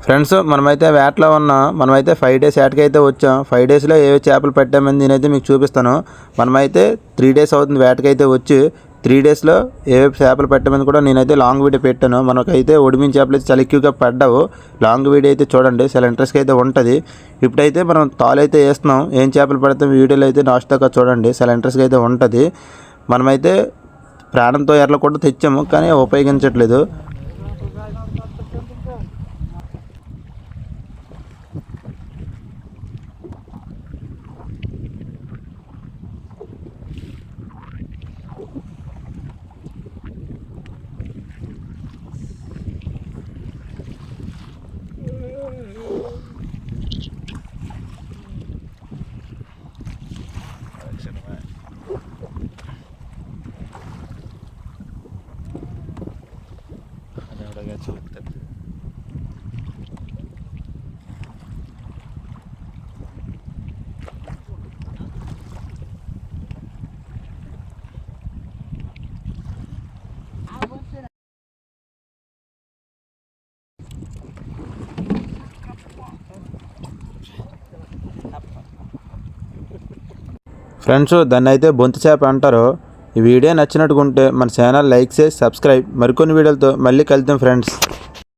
Friends మనమైతే వేటలో ఉన్నాం. మనమైతే 5 డేస్ వేటకైతే వచ్చాం. 5 డేస్లో ఏవే చేపలు పట్టామని నేనైతే మీకు చూపిస్తాను. మనమైతే 3 డేస్ అవుతుంది వేటకైతే వచ్చి. 3 డేస్లో ఏవే చేపలు పట్టామని కూడా నేనైతే లాంగ్ వీడియో పెట్టాను. మనకైతే ఒడిమిన చేపలు అయితే చాలా ఎక్కువగా పడ్డావు. లాంగ్ వీడియో అయితే చూడండి, చాలా ఇంట్రెస్ట్గా అయితే ఉంటుంది. ఇప్పుడైతే మనం తాలు అయితే వేస్తున్నాం. ఏం చేపలు పడతాం వీడియోలో అయితే లాస్ట్ దాకా చూడండి, చాలా ఇంట్రెస్ట్గా అయితే ఉంటుంది. మనమైతే ప్రాణంతో ఎర్రలు కూడా తెచ్చాము, కానీ ఉపయోగించట్లేదు. ఫ్రెండ్స్ దాన్ని అయితే బొంతు చేప అంటారు. ఈ వీడియో నచ్చినట్టుకుంటే మన ఛానల్ లైక్ చేసి సబ్స్క్రైబ్. మరికొన్ని వీడియోలతో మళ్ళీ కలుద్దాం ఫ్రెండ్స్.